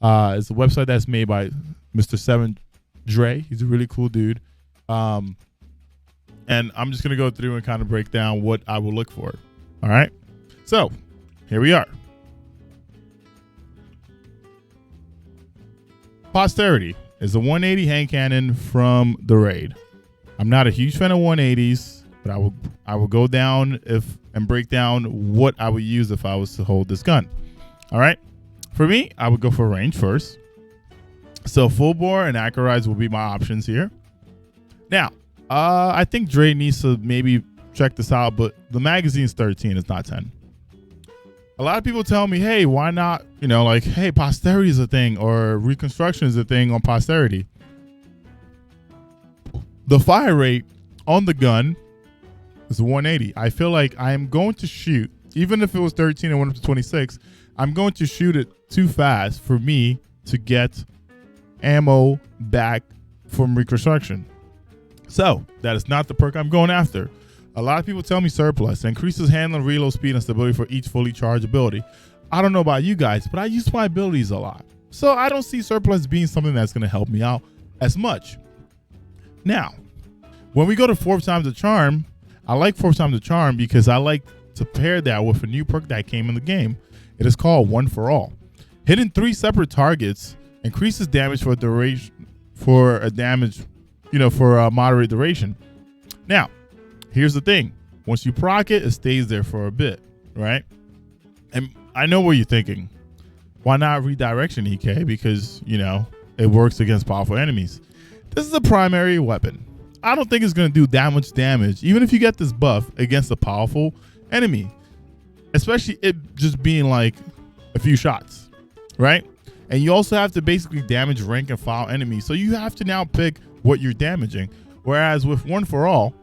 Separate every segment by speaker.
Speaker 1: It's a website that's made by Mr. Seven Dre. He's a really cool dude. And I'm just going to go through and kind of break down what I will look for. All right. So here we are. Posterity is a 180 hand cannon from the raid. I'm not a huge fan of 180s, but I will go down and break down what I would use if I was to hold this gun. All right. For me, I would go for range first. So full bore and accurized will be my options here. Now, I think Dre needs to maybe check this out, but the magazine's 13, it's not 10. A lot of people tell me, hey, why not, like, hey, posterity is a thing or reconstruction is a thing on posterity. The fire rate on the gun is 180. I feel like I am going to shoot, even if it was 13 and went up to 26, I'm going to shoot it too fast for me to get ammo back from reconstruction. So that is not the perk I'm going after. A lot of people tell me surplus increases handling, reload speed, and stability for each fully charged ability. I don't know about you guys, but I use my abilities a lot. So I don't see surplus being something that's going to help me out as much. Now, when we go to 4 times the charm, I like 4 times the charm because I like to pair that with a new perk that came in the game. It is called One for All. Hitting 3 separate targets increases damage for duration, for a moderate duration. Now, here's the thing. Once you proc it, it stays there for a bit, right? And I know what you're thinking. Why not redirection EK? Because, it works against powerful enemies. This is a primary weapon. I don't think it's going to do that much damage, even if you get this buff against a powerful enemy. Especially it just being like a few shots, right? And you also have to basically damage rank and file enemies. So you have to now pick what you're damaging. Whereas with One for All,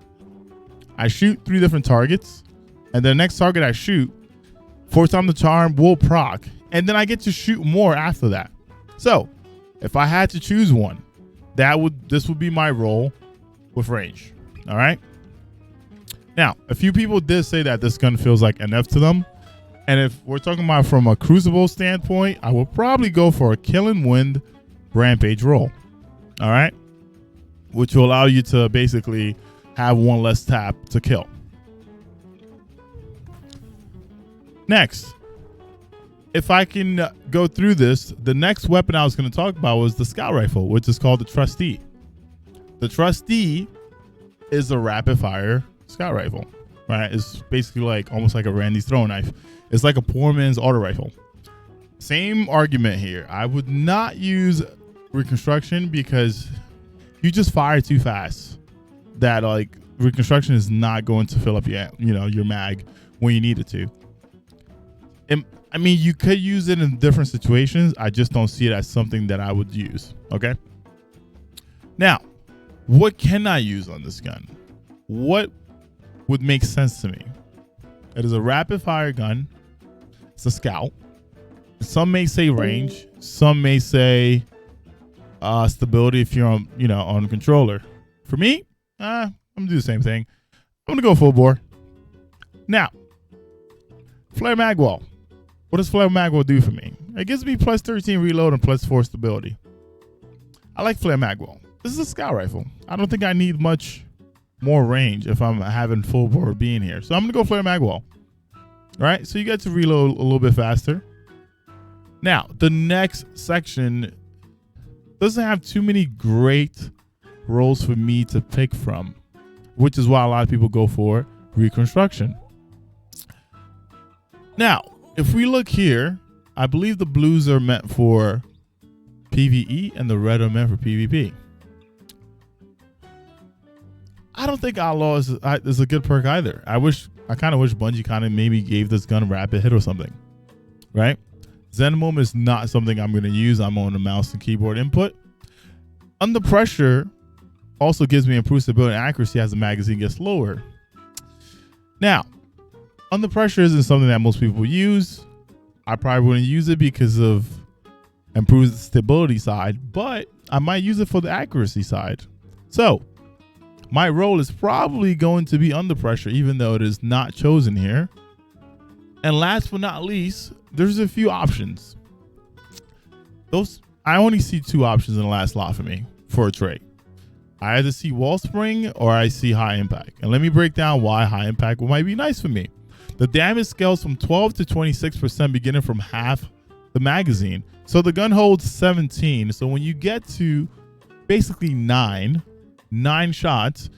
Speaker 1: I shoot 3 different targets, and the next target I shoot, 4 times the charm will proc, and then I get to shoot more after that. So if I had to choose one, this would be my role with range. All right. Now, a few people did say that this gun feels like NF to them. And if we're talking about from a crucible standpoint, I will probably go for a Killing Wind Rampage roll. All right. Which will allow you to basically have 1 less tap to kill. Next, if I can go through this, the next weapon I was going to talk about was the scout rifle, which is called the Trustee. The Trustee is a rapid fire scout rifle, right? It's basically like almost like a Randy's throwing knife. It's like a poor man's auto rifle. Same argument here. I would not use reconstruction because you just fire too fast. That like reconstruction is not going to fill up your mag when you need it to. And I mean, you could use it in different situations. I just don't see it as something that I would use. Okay. Now, what can I use on this gun? What would make sense to me? It is a rapid fire gun. It's a scout. Some may say range. Some may say stability if you're on controller. For me, I'm gonna do the same thing. I'm gonna go full bore. Now, flare mag wall. What does flare mag wall do for me? It gives me plus 13 reload and plus 4 stability. I like flare mag wall. This is a scout rifle. I don't think I need much more range if I'm having full bore being here. So I'm gonna go flare mag wall. All right, so you get to reload a little bit faster. Now, the next section doesn't have too many great roles for me to pick from, which is why a lot of people go for reconstruction. Now, if we look here, I believe the blues are meant for PvE and the red are meant for PvP. I don't think Outlaw is a good perk either. I kind of wish Bungie kind of maybe gave this gun a rapid hit or something, right? Zenmom is not something I'm going to use. I'm on the mouse and keyboard input. Under pressure also gives me improved stability and accuracy as the magazine gets lower. Now, under pressure isn't something that most people use. I probably wouldn't use it because of improved stability side, but I might use it for the accuracy side. So my role is probably going to be under pressure, even though it is not chosen here. And last but not least, there's a few options. those, I only see two options in the last slot for me for a trade. I either see Wellspring or I see High Impact. And let me break down why High Impact might be nice for me. The damage scales from 12 to 26% beginning from half the magazine. So the gun holds 17. So when you get to basically nine shots,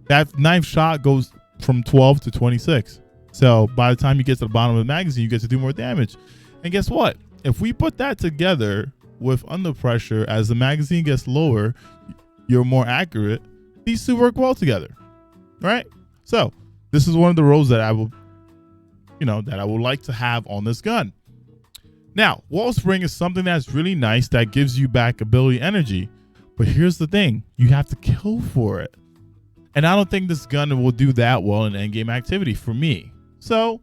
Speaker 1: that ninth shot goes from 12 to 26. So by the time you get to the bottom of the magazine, you get to do more damage. And guess what? If we put that together with under pressure, as the magazine gets lower, you're more accurate. These two work well together, right? So this is one of the roles that I will, that I would like to have on this gun. Now, Wellspring is something that's really nice that gives you back ability energy. But here's the thing, you have to kill for it. And I don't think this gun will do that well in endgame activity for me. So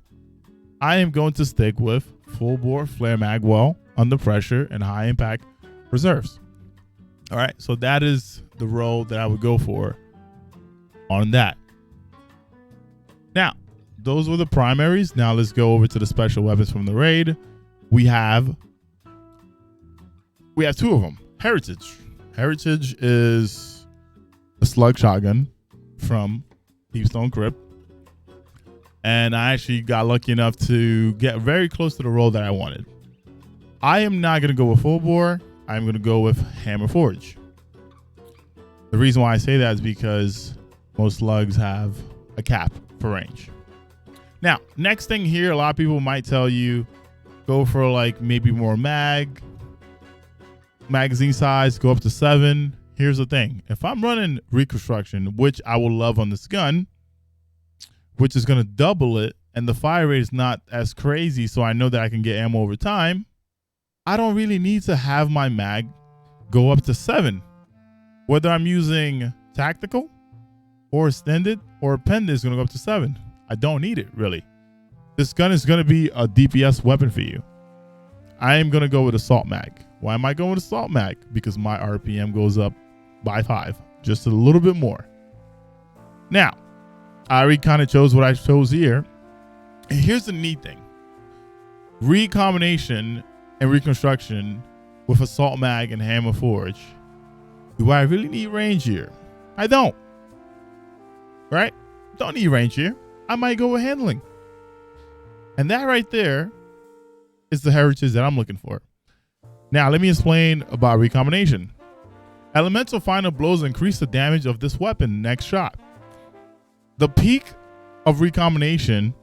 Speaker 1: I am going to stick with full bore flare mag well, under pressure, and high impact reserves. All right, so that is the role that I would go for on that. Now, those were the primaries. Now let's go over to the special weapons from the raid. We have two of them. Heritage. Heritage is a slug shotgun from Deepstone Crypt. And I actually got lucky enough to get very close to the role that I wanted. I am not going to go with full bore. I'm going to go with hammer forge. The reason why I say that is because most slugs have a cap for range. Now, next thing here, a lot of people might tell you, go for like maybe more magazine size, go up to 7. Here's the thing. If I'm running reconstruction, which I will love on this gun, which is going to double it, and the fire rate is not as crazy, so I know that I can get ammo over time, I don't really need to have my mag go up to 7. Whether I'm using tactical or extended or appended is going to go up to 7. I don't need it, really. This gun is going to be a DPS weapon for you. I am going to go with assault mag. Why am I going with assault mag? Because my RPM goes up by 5, just a little bit more. Now, I already kind of chose what I chose here. And here's the neat thing. Recombination and reconstruction with assault mag and hammer forge. Do I really need range here? I don't. Right? Don't need range here. I might go with handling. And that right there is the heritage that I'm looking for. Now, let me explain about recombination. Elemental final blows increase the damage of this weapon next shot. The peak of recombination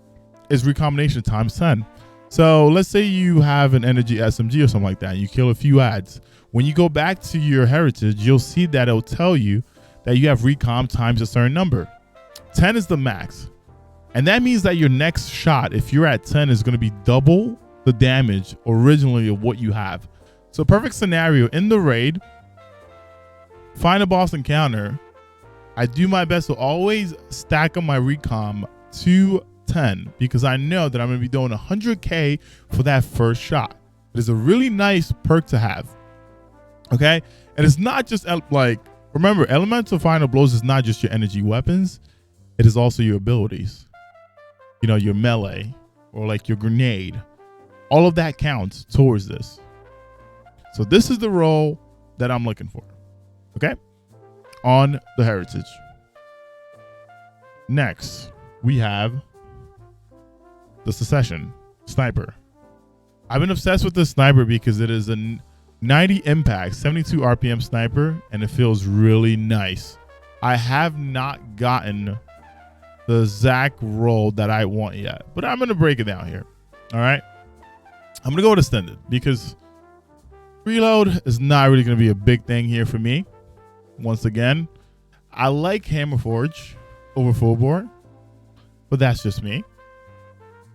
Speaker 1: is recombination times 10. So let's say you have an energy SMG or something like that. You kill a few ads. When you go back to your heritage, you'll see that it'll tell you that you have recom times a certain number. 10 is the max. And that means that your next shot, if you're at 10, is going to be double the damage originally of what you have. So perfect scenario in the raid, find a boss encounter. I do my best to always stack up my recom to 10 because I know that I'm going to be doing 100K for that first shot. It is a really nice perk to have. Okay. And it's not just like, remember, elemental final blows is not just your energy weapons. It is also your abilities. Your melee or like your grenade. All of that counts towards this. So this is the role that I'm looking for. Okay. On the heritage. Next, we have the Secession Sniper. I've been obsessed with this sniper because it is a 90 impact, 72 RPM sniper, and it feels really nice. I have not gotten the exact role that I want yet, but I'm going to break it down here. All right. I'm going to go with extended because reload is not really going to be a big thing here for me. Once again, I like hammer forge over full bore, but that's just me.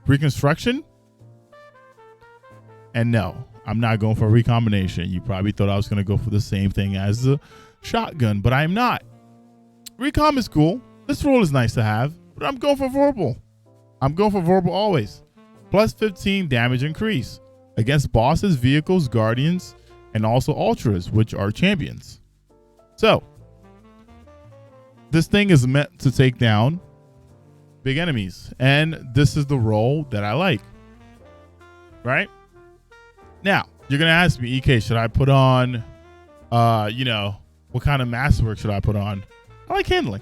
Speaker 1: Reconstruction. And no, I'm not going for a recombination. You probably thought I was going to go for the same thing as the shotgun, but I'm not. Recom is cool. This role is nice to have, but I'm going for verbal. I'm going for verbal always. Plus 15 damage increase against bosses, vehicles, guardians, and also ultras, which are champions. So this thing is meant to take down big enemies, and this is the role that I like. Right? Now, You're gonna ask me, EK, should I put on, what kind of masterwork should I put on? I like handling.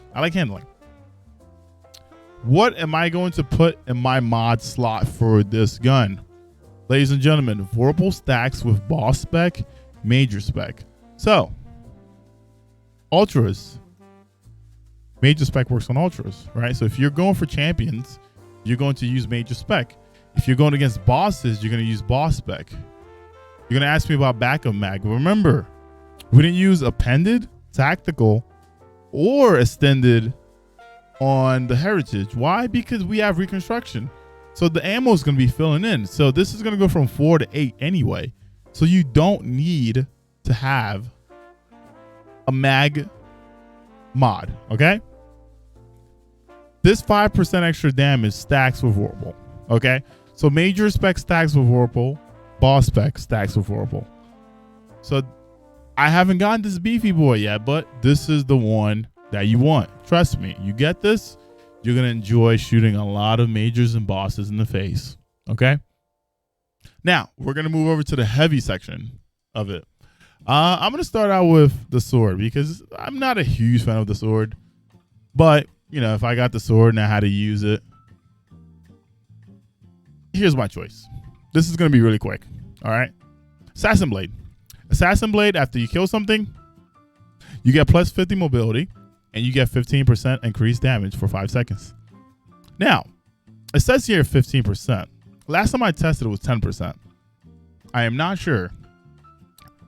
Speaker 1: What am I going to put in my mod slot for this gun? Ladies and gentlemen, Vorpal stacks with boss spec, major spec. So, ultras. Major spec works on ultras, right? So if you're going for champions, you're going to use major spec. If you're going against bosses, you're going to use boss spec. You're going to ask me about backup mag. Remember, we didn't use appended, tactical, or extended on the heritage. Why? Because we have reconstruction. So the ammo is going to be filling in. So this is going to go from 4 to 8 anyway. So you don't need to have a mag mod, okay? This 5% extra damage stacks with Vorpal, okay? So major spec stacks with Vorpal, boss spec stacks with Vorpal. So I haven't gotten this beefy boy yet, but this is the one that you want. Trust me, you get this, you're going to enjoy shooting a lot of majors and bosses in the face, okay? Now, we're going to move over to the heavy section of it. I'm going to start out with the sword because I'm not a huge fan of the sword. But, if I got the sword and I had to use it, here's my choice. This is going to be really quick, all right? Assassin Blade. Assassin Blade, after you kill something, you get plus 50 mobility, and you get 15% increased damage for 5 seconds. Now, it says here 15%. Last time I tested it was 10%. I am not sure.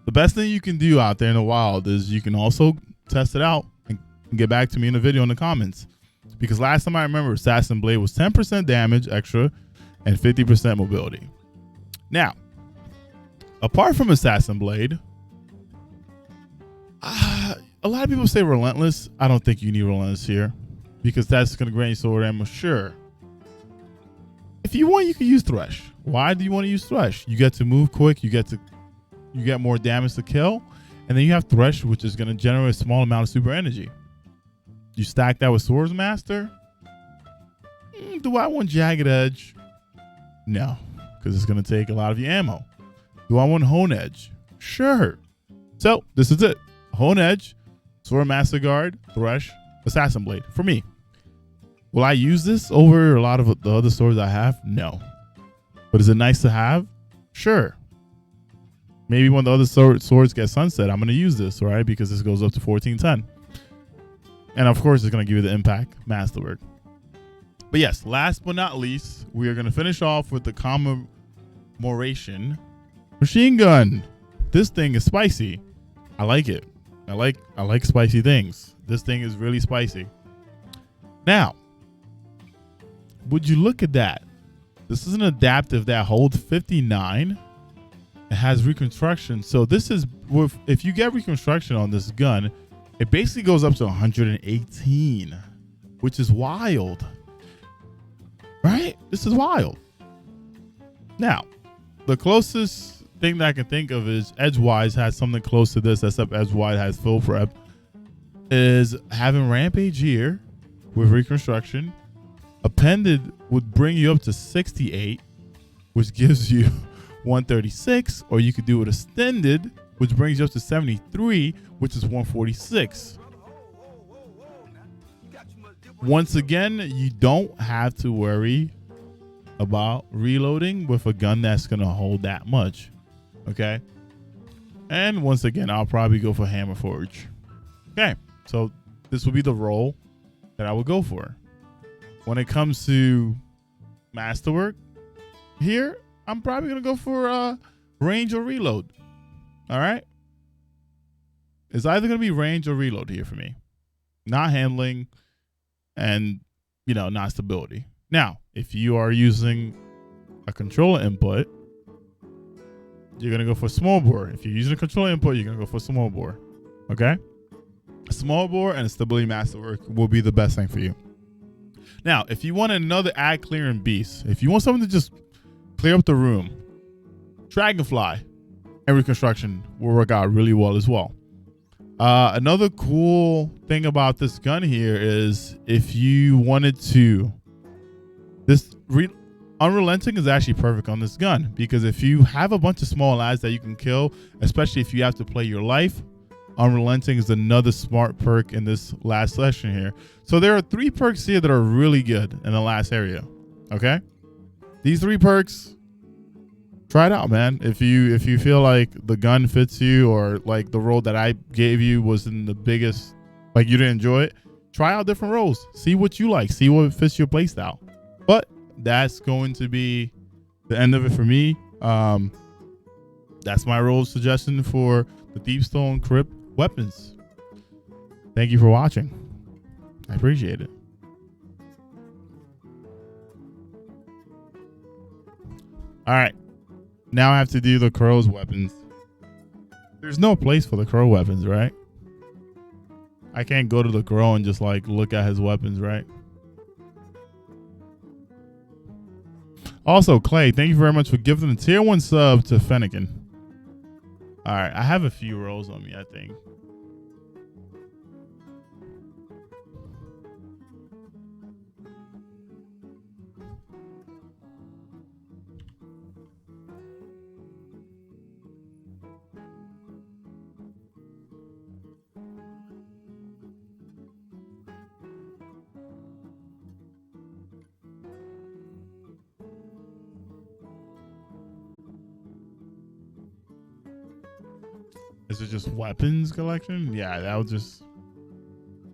Speaker 1: The best thing you can do out there in the wild is you can also test it out and get back to me in the video in the comments. Because last time I remember, Assassin Blade was 10% damage extra and 50% mobility. Now, apart from Assassin Blade, a lot of people say Relentless. I don't think you need Relentless here because that's going to grant you sword ammo. Sure. If you want, you can use Thresh. Why do you want to use Thresh? You get to move quick. You get more damage to kill. And then you have Thresh, which is going to generate a small amount of super energy. You stack that with Swords Master. Do I want Jagged Edge? No, because it's going to take a lot of your ammo. Do I want Hone Edge? Sure. So this is it. Hone Edge, Sword Master Guard, Thresh, Assassin Blade for me. Will I use this over a lot of the other swords I have? No. But is it nice to have? Sure. Maybe when the other swords get sunset, I'm going to use this, right? Because this goes up to 1410. And of course, it's going to give you the impact masterwork. But yes, last but not least, we are going to finish off with the Commemoration machine gun. This thing is spicy. I like it. I like spicy things. This thing is really spicy. Now, would you look at that? This is an adaptive that holds 59. It has reconstruction. So this is if you get reconstruction on this gun, it basically goes up to 118, which is wild. Right? This is wild. Now, the closest thing that I can think of is Edgewise has something close to this, except Edgewise has full prep, is having Rampage here with reconstruction. Appended would bring you up to 68, which gives you 136, or you could do it extended, which brings you up to 73, which is 146. Once again, you don't have to worry about reloading with a gun that's going to hold that much. Okay. And once again, I'll probably go for Hammer Forge. Okay. So this will be the role that I would go for. When it comes to masterwork here, I'm probably going to go for range or reload. All right. It's either going to be range or reload here for me. Not handling and, not stability. Now, if you are using a controller input, you're going to go for small bore. If you're using a controller input, you're going to go for small bore. Okay? A small bore and a stability masterwork will be the best thing for you. Now, if you want another ad clearing beast, if you want something to just clear up the room, Dragonfly and reconstruction will work out really well as well. Another cool thing about this gun here is if you wanted to, Unrelenting is actually perfect on this gun because if you have a bunch of small ads that you can kill, especially if you have to play your life, Unrelenting is another smart perk in this last section here. So there are 3 perks here that are really good in the last area. Okay, these 3 perks, try it out, man. If you feel like the gun fits you, or like the role that I gave you wasn't the biggest, like you didn't enjoy it, try out different roles. See what you like. See what fits your playstyle. But that's going to be the end of it for me. That's my role suggestion for the Deepstone Crypt weapons. Thank you for watching. I appreciate it. All right. Now I have to do the crow's weapons. There's no place for the crow weapons, right? I can't go to the crow and just like look at his weapons, right? Also, Clay, thank you very much for giving the tier 1 sub to Fennekin. All right, I have a few rolls on me, I think. Is it just weapons collection? Yeah, that was just